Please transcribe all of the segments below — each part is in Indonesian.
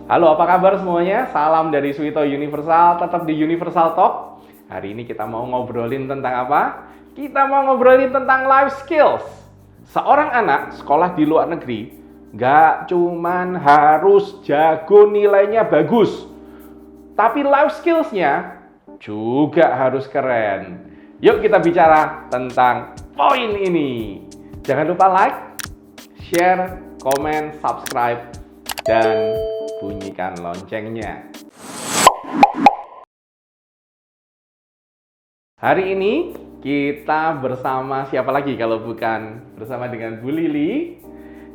Halo, apa kabar semuanya? Salam dari Suito Universal, tetap di Universal Talk. Hari ini kita mau ngobrolin tentang apa? Kita mau ngobrolin tentang life skills. Seorang anak sekolah di luar negeri, nggak cuman harus jago nilainya bagus, tapi life skills-nya juga harus keren. Yuk kita bicara tentang poin ini. Jangan lupa like, share, komen, subscribe, dan bunyikan loncengnya. Hari ini kita bersama siapa lagi kalau bukan bersama dengan Bu Lili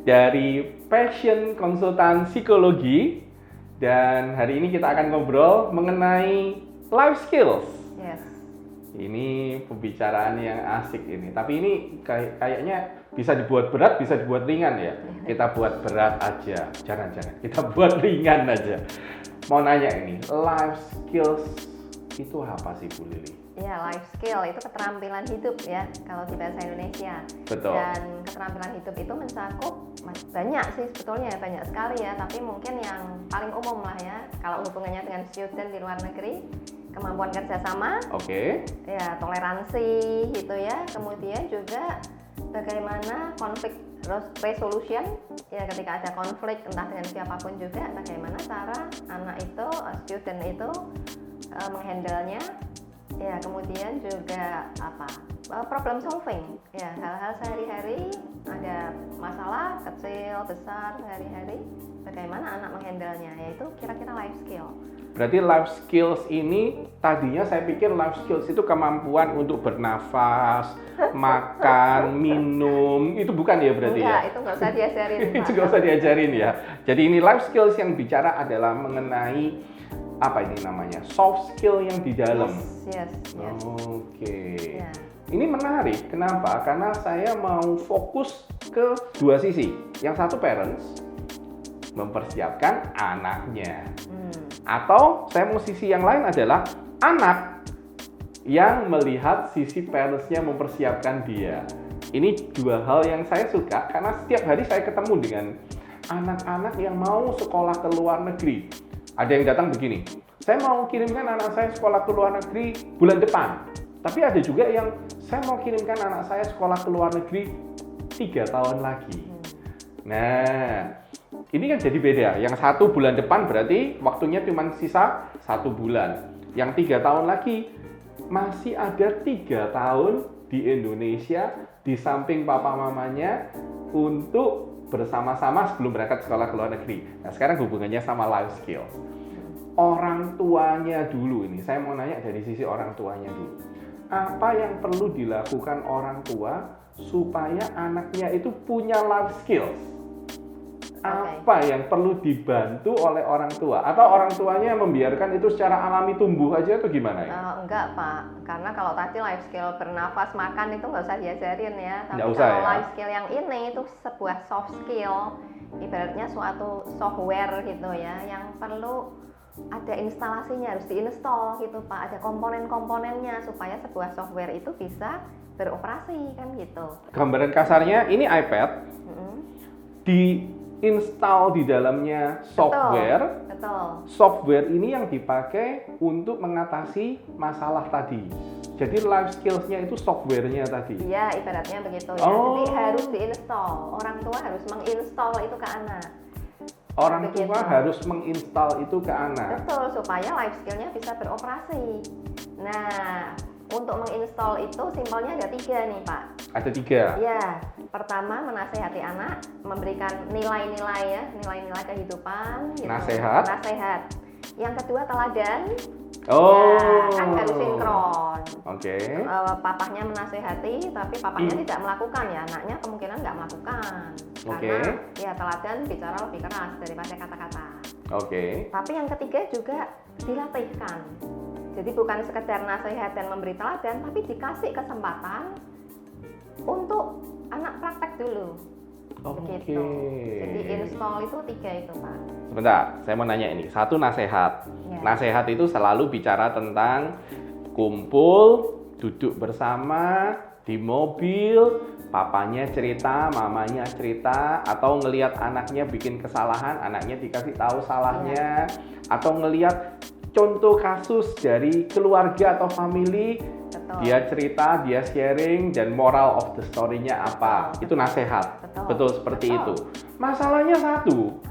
dari Passion Konsultan Psikologi, dan hari ini kita akan ngobrol mengenai life skills. Yes. Ini pembicaraan yang asik ini, tapi ini kayaknya bisa dibuat berat, bisa dibuat ringan ya. Kita buat berat aja, jangan. Kita buat ringan aja. Mau nanya ini, life skills itu apa sih Bu Lili? Ya, life skill itu keterampilan hidup ya, kalau di bahasa Indonesia. Betul. Dan keterampilan hidup itu mencakup banyak sih sebetulnya, banyak sekali ya. Tapi mungkin yang paling umum lah ya, kalau hubungannya dengan student di luar negeri, kemampuan kerjasama, ya toleransi gitu ya. Kemudian juga bagaimana konflik resolution, ya ketika ada konflik entah dengan siapapun juga, bagaimana cara anak itu, student itu menghandle-nya. Ya, kemudian juga problem solving, ya hal-hal sehari-hari, ada masalah kecil besar sehari-hari, bagaimana anak menghandle-nya, yaitu kira-kira life skill. Berarti life skills ini tadinya saya pikir life skills itu kemampuan untuk bernafas, makan, minum, itu bukan ya berarti? Enggak, ya? Itu nggak usah diajarin. Itu nggak usah diajarin ya. Jadi ini life skills yang bicara adalah mengenai apa ini namanya, soft skill yang di dalam. Yes. Oke. Ya. Ini menarik. Kenapa? Karena saya mau fokus ke dua sisi. Yang satu parents mempersiapkan anaknya. Atau saya mau sisi yang lain adalah anak yang melihat sisi parents-nya mempersiapkan dia. Ini dua hal yang saya suka karena setiap hari saya ketemu dengan anak-anak yang mau sekolah ke luar negeri. Ada yang datang begini, saya mau kirimkan anak saya sekolah ke luar negeri bulan depan. Tapi ada juga yang saya mau kirimkan anak saya sekolah ke luar negeri 3 tahun lagi. Nah, ini kan jadi beda. Yang 1 bulan depan berarti waktunya cuma sisa 1 bulan. Yang 3 tahun lagi masih ada 3 tahun di Indonesia di samping papa mamanya untuk bersama-sama sebelum berangkat sekolah ke luar negeri. Nah, sekarang hubungannya sama life skill. Orang tuanya dulu ini, saya mau nanya dari sisi orang tuanya dulu. Apa yang perlu dilakukan orang tua supaya anaknya itu punya life skills? Apa yang perlu dibantu oleh orang tua? Atau orang tuanya membiarkan itu secara alami tumbuh aja atau gimana ya? Enggak Pak, karena kalau tadi life skill bernafas, makan itu nggak usah diajarin ya. Tapi nggak usah, kalau ya? life skill yang ini itu sebuah soft skill, ibaratnya suatu software gitu ya, yang perlu ada instalasinya, harus diinstal gitu Pak. Ada komponen-komponennya supaya sebuah software itu bisa beroperasi kan gitu. Gambaran kasarnya ini iPad, diinstal di dalamnya software. Betul. Software ini yang dipakai untuk mengatasi masalah tadi. Jadi life skills-nya itu software-nya tadi. Iya, ibaratnya begitu ya. Jadi harus diinstal. Orang tua harus menginstal itu ke anak. Orang tua harus menginstal itu ke anak. Betul, supaya life skill-nya bisa beroperasi. Nah, untuk menginstal itu simpelnya ada 3 nih Pak. Ada 3? Ya, pertama menasehati anak, memberikan nilai-nilai ya, nilai-nilai kehidupan gitu. Nasihat. Yang kedua teladan. Ya, kan harus sinkron. Papahnya menasehati, tapi papahnya tidak melakukan ya, anaknya kemungkinan nggak melakukan. Karena ya teladan bicara lebih keras daripada kata-kata. Tapi yang ketiga juga dilatihkan. Jadi bukan sekedar nasihat dan memberi teladan, tapi dikasih kesempatan untuk anak praktek dulu. Begitu. Jadi install itu 3 itu Pak. Sebentar, saya mau nanya ini. 1 nasihat. Ya. Nasihat itu selalu bicara tentang kumpul, duduk bersama, Di mobil, papanya cerita, mamanya cerita, atau ngelihat anaknya bikin kesalahan, anaknya dikasih tahu salahnya, atau ngelihat contoh kasus dari keluarga atau family, dia cerita, dia sharing, dan moral of the story-nya apa. Itu nasihat. Betul seperti itu. Masalahnya satu,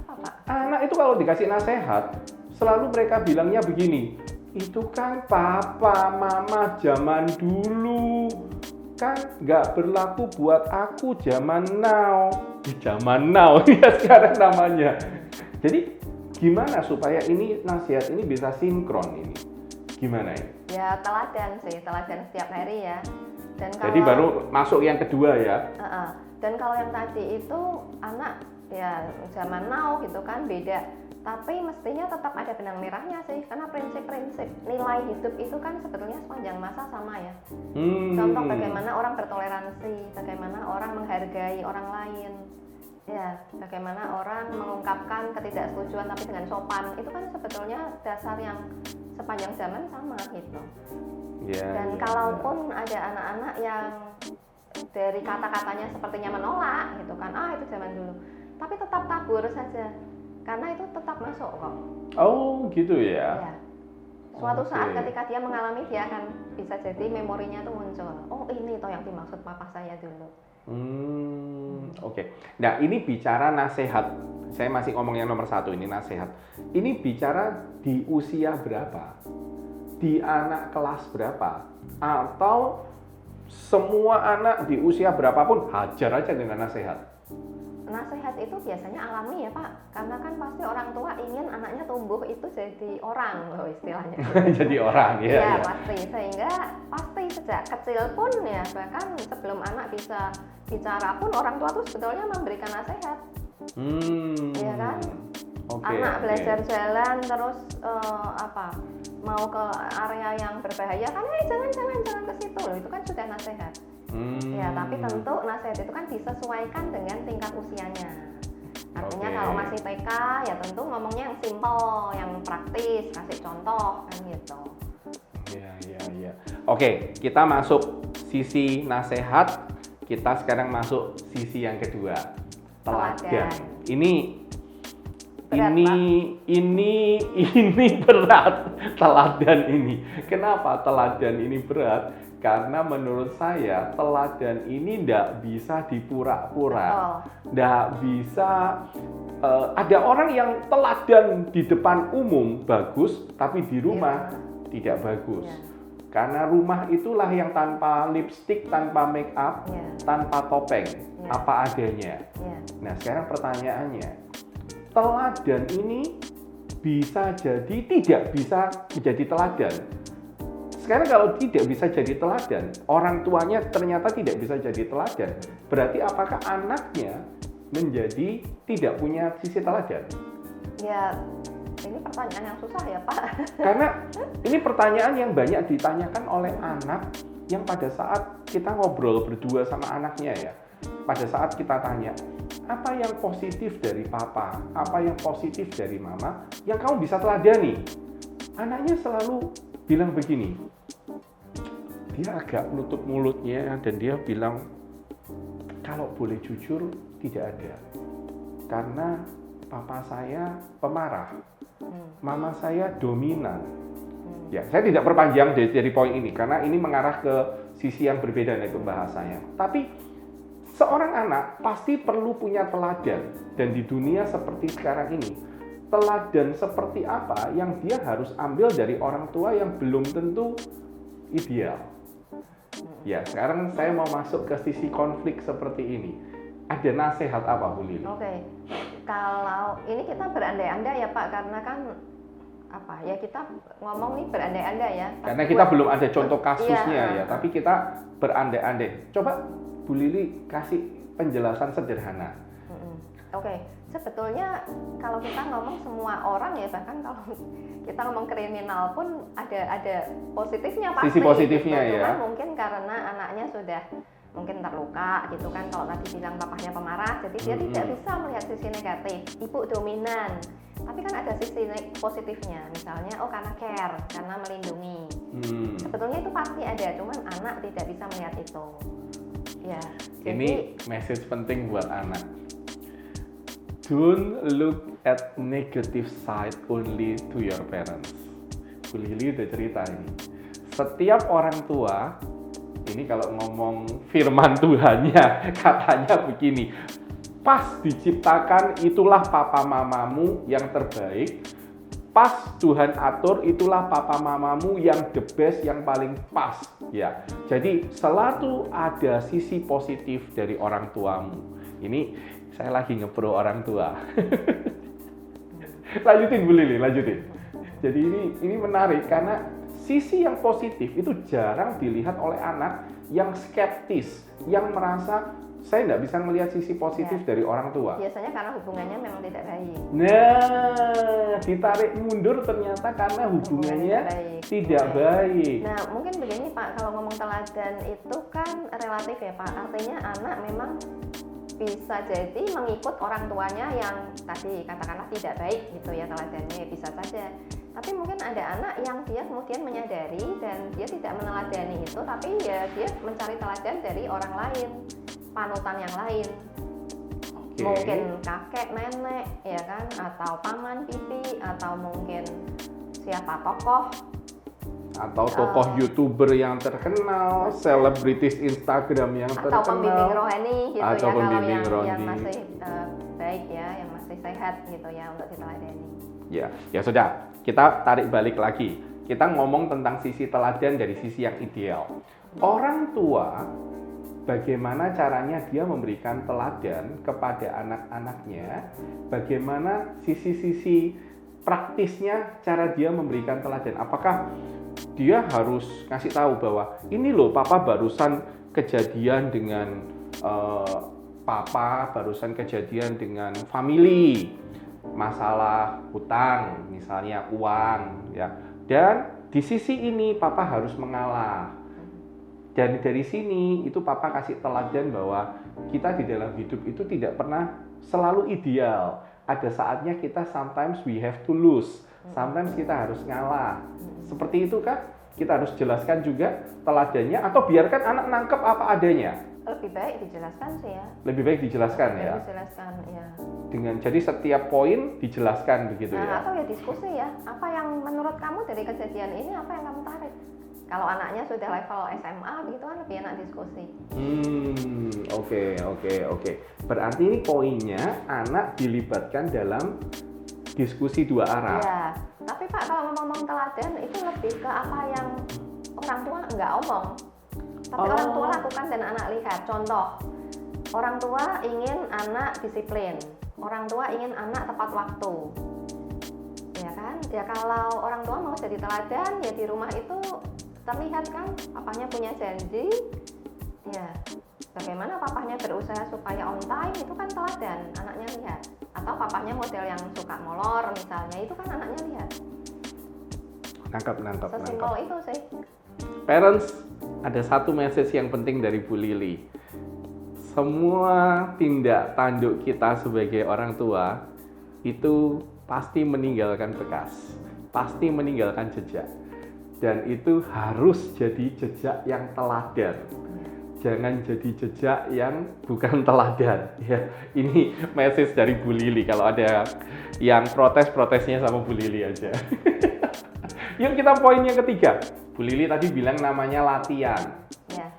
anak itu kalau dikasih nasihat, selalu mereka bilangnya begini, itu kan papa, mama zaman dulu, kan nggak berlaku buat aku zaman now. Zaman now, ya sekarang namanya. Jadi gimana supaya ini nasihat ini bisa sinkron ini? Gimana ini? Ya teladan setiap hari ya. Dan kalau, jadi baru masuk yang kedua ya. Dan kalau yang tadi itu anak ya zaman now gitu kan beda. Tapi mestinya tetap ada benang merahnya sih, karena prinsip-prinsip nilai hidup itu kan sebetulnya sepanjang masa sama ya. Contoh bagaimana orang bertoleransi, bagaimana orang menghargai orang lain, ya, bagaimana orang mengungkapkan ketidaksetujuan tapi dengan sopan, itu kan sebetulnya dasar yang sepanjang zaman sama gitu. Dan kalaupun ada anak-anak yang dari kata-katanya sepertinya menolak gitu kan, itu zaman dulu, tapi tetap tabur saja. Karena itu tetap masuk kok. Oh gitu ya. Suatu saat ketika dia mengalami, dia akan bisa jadi memorinya tuh muncul. Oh ini toh yang dimaksud papa saya dulu. Oke. Nah ini bicara nasihat. Saya masih ngomong yang nomor 1 ini nasihat. Ini bicara di usia berapa? Di anak kelas berapa? Atau semua anak di usia berapapun hajar aja dengan nasihat? Nasihat itu biasanya alami ya Pak, karena kan pasti orang tua ingin anaknya tumbuh itu jadi orang loh istilahnya. Jadi orang ya. Pasti, sehingga pasti sejak kecil pun ya, bahkan sebelum anak bisa bicara pun orang tua tuh sebetulnya memberikan nasihat. Iya kan? Anak belajar jalan terus mau ke area yang berbahaya kan jangan ke situ loh, itu kan sudah nasihat. Ya, tapi tentu nasihat itu kan disesuaikan dengan tingkat usianya. Artinya kalau masih TK ya tentu ngomongnya yang simple, yang praktis, kasih contoh kan gitu. Iya. Oke, kita masuk sisi nasihat, kita sekarang masuk sisi yang kedua, teladan. Ini berat, teladan ini. Kenapa teladan ini berat? Karena menurut saya teladan ini tidak bisa dipura-pura, tidak bisa. Ada orang yang teladan di depan umum bagus, tapi di rumah tidak bagus. Karena rumah itulah yang tanpa lipstick, tanpa make up, tanpa topeng, apa adanya. Nah sekarang pertanyaannya, teladan ini bisa jadi tidak bisa menjadi teladan. Sekarang kalau tidak bisa jadi teladan, orang tuanya ternyata tidak bisa jadi teladan, berarti apakah anaknya menjadi tidak punya sisi teladan? Ya, ini pertanyaan yang susah ya Pak. Karena ini pertanyaan yang banyak ditanyakan oleh anak yang pada saat kita ngobrol berdua sama anaknya ya. Pada saat kita tanya, apa yang positif dari papa, apa yang positif dari mama, yang kamu bisa teladani? Anaknya selalu bilang begini, dia agak menutup mulutnya dan dia bilang, kalau boleh jujur tidak ada, karena papa saya pemarah, mama saya dominan. Ya, saya tidak perpanjang dari poin ini karena ini mengarah ke sisi yang berbeda dari pembahasannya. Tapi seorang anak pasti perlu punya teladan, dan di dunia seperti sekarang ini, teladan seperti apa yang dia harus ambil dari orang tua yang belum tentu ideal. Ya, sekarang saya mau masuk ke sisi konflik seperti ini. Ada nasihat apa, Bu Lili? Oke. Kalau ini kita berandai-andai ya Pak, karena kan kita ngomong nih berandai-andai ya. Karena kita belum ada contoh kasusnya tapi kita berandai-andai. Coba Bu Lili kasih penjelasan sederhana. Oke. Sebetulnya kalau kita ngomong semua orang ya, bahkan kalau kita ngomong kriminal pun ada positifnya pasti. Sisi positifnya gitu. ya. Cuman mungkin karena anaknya sudah mungkin terluka gitu kan, kalau tadi bilang papahnya pemarah, jadi dia tidak bisa melihat sisi negatif. Ibu dominan, tapi kan ada sisi positifnya, misalnya karena care, karena melindungi. Sebetulnya itu pasti ada, cuman anak tidak bisa melihat itu. Ya. Ini message penting buat anak. Don't look at negative side only to your parents. Bu Lili udah cerita ini. Setiap orang tua, ini kalau ngomong firman Tuhannya, katanya begini, pas diciptakan itulah papa mamamu yang terbaik, pas Tuhan atur itulah papa mamamu yang the best, yang paling pas. Ya, jadi selalu ada sisi positif dari orang tuamu. Ini saya lagi ngepro orang tua. Lanjutin Bu Lili, lanjutin. Jadi ini menarik karena sisi yang positif itu jarang dilihat oleh anak yang skeptis, yang merasa saya nggak bisa melihat sisi positif dari orang tua. Biasanya karena hubungannya memang tidak baik. Nah, ditarik mundur ternyata karena hubungannya tidak baik. Nah, mungkin begini Pak, kalau ngomong teladan itu kan relatif ya Pak. Artinya anak memang bisa jadi mengikut orang tuanya yang tadi katakanlah tidak baik gitu ya teladannya, bisa saja. Tapi mungkin ada anak yang dia kemudian menyadari dan dia tidak meneladani itu, tapi ya dia mencari teladan dari orang lain, panutan yang lain. Mungkin kakek, nenek, ya kan, atau paman, pipi, atau mungkin siapa tokoh. Atau tokoh YouTuber yang terkenal, selebritis Instagram yang terkenal. Atau pembimbing rohani gitu atau ya, pembimbing kalau rohani. yang masih baik ya, yang masih sehat gitu ya untuk diteladani. Ya sudah, kita tarik balik lagi. Kita ngomong tentang sisi teladan dari sisi yang ideal. Orang tua, bagaimana caranya dia memberikan teladan kepada anak-anaknya, bagaimana sisi-sisi praktisnya cara dia memberikan teladan. Apakah dia harus ngasih tahu bahwa ini loh papa barusan kejadian dengan papa barusan kejadian dengan family, masalah hutang misalnya uang ya, dan di sisi ini papa harus mengalah, dan dari sini itu papa kasih teladan bahwa kita di dalam hidup itu tidak pernah selalu ideal, ada saatnya kita sometimes we have to lose, sometimes kita harus ngalah. Seperti itu kan? Kita harus jelaskan juga teladannya atau biarkan anak nangkep apa adanya? Lebih baik dijelaskan sih ya. Lebih baik dijelaskan ya? Dijelaskan ya. Jadi setiap poin dijelaskan begitu ya? Atau ya diskusi ya, apa yang menurut kamu dari kejadian ini, apa yang kamu tarik? Kalau anaknya sudah level SMA begitu kan lebih enak diskusi. Oke. Berarti ini poinnya anak dilibatkan dalam diskusi dua arah. Ya, tapi Pak kalau ngomong teladan itu lebih ke apa yang orang tua nggak omong, tapi orang tua lakukan dan anak lihat. Contoh, orang tua ingin anak disiplin, orang tua ingin anak tepat waktu, ya kan? Ya kalau orang tua mau jadi teladan, ya di rumah itu terlihat kan, papahnya punya janji, ya bagaimana papahnya berusaha supaya on time, itu kan teladan, anaknya lihat. Atau papahnya model yang suka molor misalnya, itu kan anaknya lihat. Nangkap. Sesimpel itu sih. Parents, ada satu message yang penting dari Bu Lili. Semua tindak tanduk kita sebagai orang tua itu pasti meninggalkan bekas, pasti meninggalkan jejak. Dan itu harus jadi jejak yang teladan. Jangan jadi jejak yang bukan teladan. Ya, ini message dari Bu Lili. Kalau ada yang protesnya sama Bu Lili aja. Yuk kita poin yang ketiga. Bu Lili tadi bilang namanya latihan. Ya.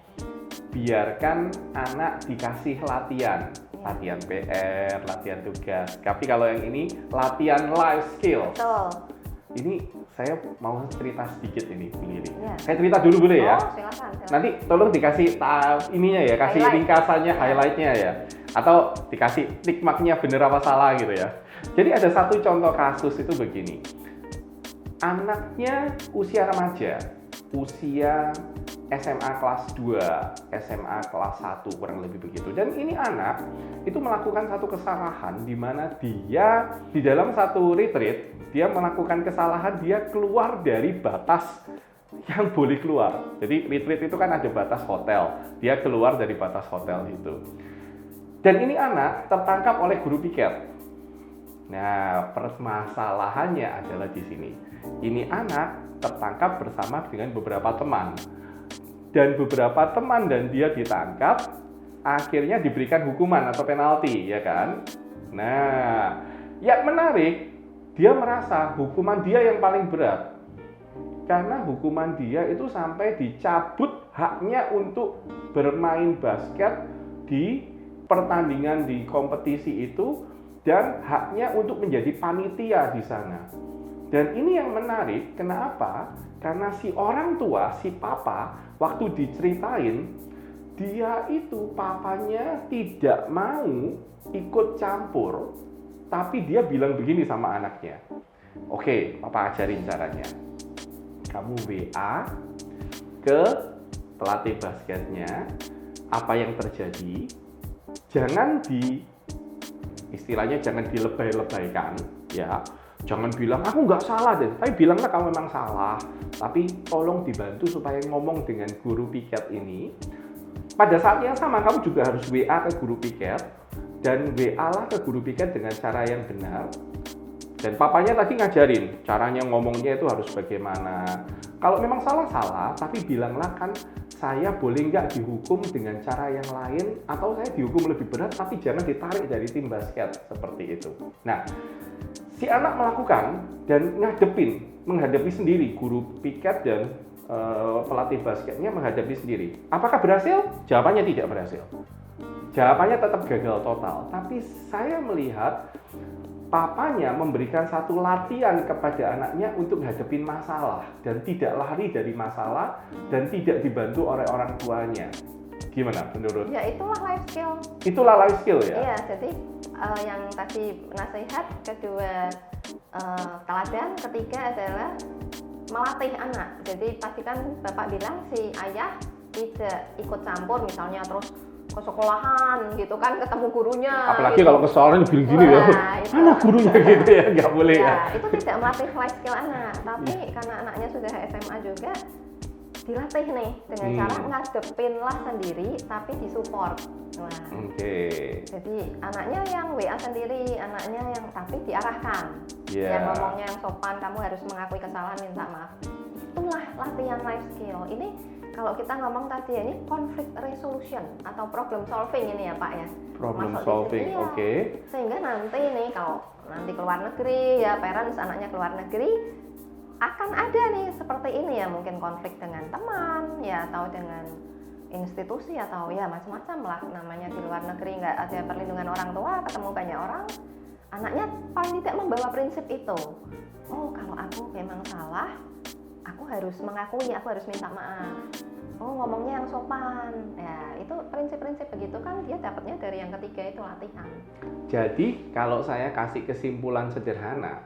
Biarkan anak dikasih latihan. Latihan PR, latihan tugas. Tapi kalau yang ini latihan life skills. Betul. Ini saya mau cerita sedikit ini Bu Lili. Ya. Saya cerita dulu boleh ya? Silakan. Nanti tolong dikasih ininya ya, kasih ringkasannya, highlightnya ya. Atau dikasih tikmaknya bener apa salah gitu ya. Jadi ada satu contoh kasus itu begini. Anaknya usia remaja, usia SMA kelas 2, SMA kelas 1 kurang lebih begitu. Dan ini anak itu melakukan satu kesalahan di mana dia di dalam satu retreat, dia melakukan kesalahan, dia keluar dari batas yang boleh keluar. Jadi retreat itu kan ada batas hotel, dia keluar dari batas hotel itu. Dan ini anak tertangkap oleh guru piket. Nah, permasalahannya adalah di sini. Ini anak tertangkap bersama dengan beberapa teman. Dan beberapa teman dan dia ditangkap, akhirnya diberikan hukuman atau penalti, ya kan? Nah, yang menarik, dia merasa hukuman dia yang paling berat. Karena hukuman dia itu sampai dicabut haknya untuk bermain basket di pertandingan di kompetisi itu dan haknya untuk menjadi panitia di sana. Dan ini yang menarik, kenapa? Karena si orang tua, si papa, waktu diceritain, dia itu papanya tidak mau ikut campur, tapi dia bilang begini sama anaknya. Oke, papa ajarin caranya. Kamu WA ke pelatih basketnya, apa yang terjadi, istilahnya jangan dilebay-lebaykan, ya. Jangan bilang, aku nggak salah deh, tapi bilanglah kamu memang salah. Tapi tolong dibantu supaya ngomong dengan guru piket ini. Pada saat yang sama, kamu juga harus WA ke guru piket. Dan WA lah ke guru piket dengan cara yang benar. Dan papanya tadi ngajarin, caranya ngomongnya itu harus bagaimana. Kalau memang salah, tapi bilanglah kan, saya boleh nggak dihukum dengan cara yang lain, atau saya dihukum lebih berat, tapi jangan ditarik dari tim basket, seperti itu. Nah, si anak melakukan dan menghadapi sendiri guru piket dan pelatih basketnya menghadapi sendiri. Apakah berhasil? Jawabannya tidak berhasil. Jawabannya tetap gagal total. Tapi saya melihat papanya memberikan satu latihan kepada anaknya untuk menghadapi masalah dan tidak lari dari masalah dan tidak dibantu oleh orang tuanya. Gimana menurut? Ya itulah life skill. Itulah life skill ya? Iya, jadi yang tadi nasihat, kedua teladan, ketiga adalah melatih anak. Jadi tadi kan Bapak bilang si ayah tidak ikut campur misalnya terus ke sekolahan gitu kan, ketemu gurunya. Apalagi gitu. kalau ke sekolahan bilang gini ya, mana gurunya gitu ya, nggak boleh ya. Itu tidak melatih life skill anak, tapi karena anaknya sudah SMA juga, dilatih nih dengan cara ngadepinlah sendiri tapi disupport. Nah, jadi anaknya yang WA sendiri, anaknya yang tapi diarahkan. Yang ngomongnya yang sopan, kamu harus mengakui kesalahan, minta maaf. Itulah latihan life skill. Ini kalau kita ngomong tadi ini conflict resolution atau problem solving ini ya Pak ya. Problem solving, oke. Sehingga nanti nih kalau nanti keluar negeri ya, parents anaknya keluar negeri, akan ada nih seperti ini ya, mungkin konflik dengan teman ya, atau dengan institusi atau ya macam-macam lah namanya di luar negeri, nggak ada perlindungan orang tua, ketemu banyak orang, anaknya paling tidak membawa prinsip itu. Oh, kalau aku memang salah, aku harus mengakui, aku harus minta maaf. Oh, ngomongnya yang sopan. Ya, itu prinsip-prinsip begitu kan dia dapatnya dari yang ketiga itu latihan. Jadi, kalau saya kasih kesimpulan sederhana,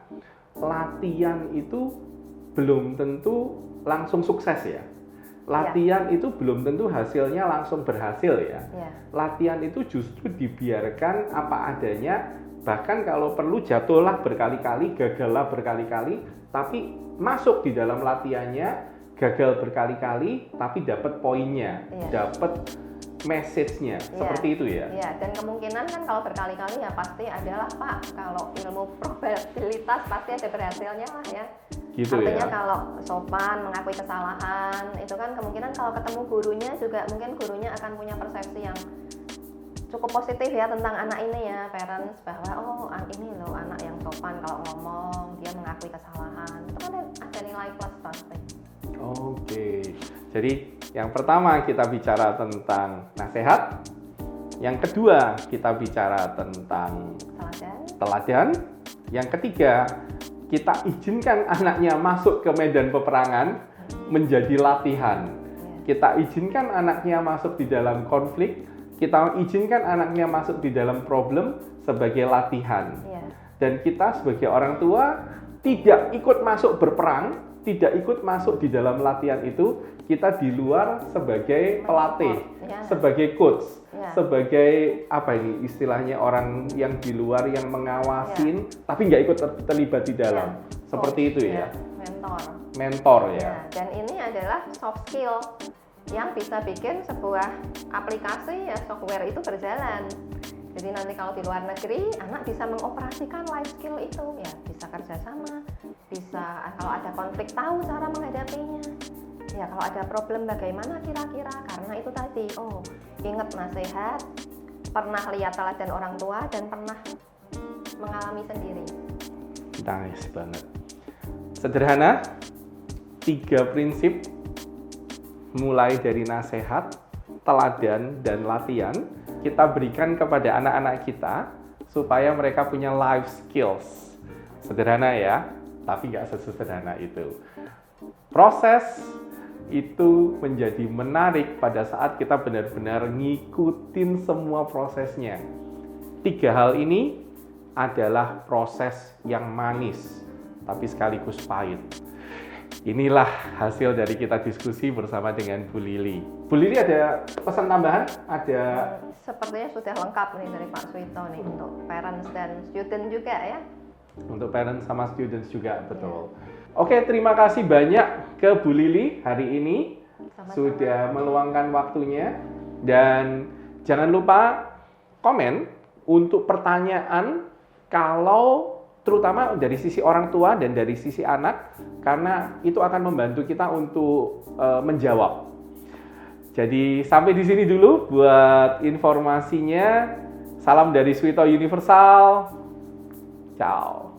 latihan itu belum tentu langsung sukses ya. Latihan itu belum tentu hasilnya langsung berhasil ya. Latihan itu justru dibiarkan apa adanya, bahkan kalau perlu jatuhlah berkali-kali, gagallah berkali-kali, tapi masuk di dalam latihannya, gagal berkali-kali, tapi dapat poinnya, dapat message-nya, seperti itu ya. Iya, dan kemungkinan kan kalau berkali-kali ya pasti adalah Pak, kalau ilmu probabilitas pasti ada berhasilnya lah ya. Gitu. Artinya ya. Kalau sopan, mengakui kesalahan, itu kan kemungkinan kalau ketemu gurunya juga mungkin gurunya akan punya persepsi yang cukup positif ya tentang anak ini ya, parents, bahwa oh ini loh anak yang sopan kalau ngomong, dia mengakui kesalahan, itu kan ada nilai plus pasti. Oke, jadi yang pertama kita bicara tentang nasihat, yang kedua kita bicara tentang teladan, yang ketiga kita izinkan anaknya masuk ke medan peperangan menjadi latihan. Kita izinkan anaknya masuk di dalam konflik, kita izinkan anaknya masuk di dalam problem sebagai latihan. Dan kita sebagai orang tua tidak ikut masuk berperang, tidak ikut masuk di dalam latihan itu, kita di luar sebagai pelatih, sebagai coach, sebagai apa ini istilahnya, orang yang di luar yang mengawasin, tapi nggak ikut terlibat di dalam, seperti itu ya. mentor ya. Ya, dan ini adalah soft skill yang bisa bikin sebuah aplikasi ya software itu berjalan. Jadi nanti kalau di luar negeri anak bisa mengoperasikan life skill itu ya, bisa kerjasama, bisa kalau ada konflik tahu cara menghadapinya. Ya kalau ada problem bagaimana kira-kira, karena itu tadi ingat nasihat, pernah lihat teladan orang tua dan pernah mengalami sendiri. Nice banget. Sederhana, 3 prinsip mulai dari nasihat, teladan, dan latihan kita berikan kepada anak-anak kita supaya mereka punya life skills. Sederhana ya, tapi nggak sesederhana itu. Proses itu menjadi menarik pada saat kita benar-benar ngikutin semua prosesnya. 3 hal ini adalah proses yang manis, tapi sekaligus pahit. Inilah hasil dari kita diskusi bersama dengan Bu Lili. Bu Lili ada pesan tambahan? Ada? Sepertinya sudah lengkap nih dari Pak Suito nih untuk parents dan student juga ya. Untuk parents sama students juga, betul. Oke, terima kasih banyak ke Bu Lili hari ini. Sama-sama. Sudah meluangkan waktunya. Dan jangan lupa komen untuk pertanyaan kalau terutama dari sisi orang tua dan dari sisi anak, karena itu akan membantu kita untuk menjawab. Jadi sampai di sini dulu buat informasinya. Salam dari Suito Universal. Ciao.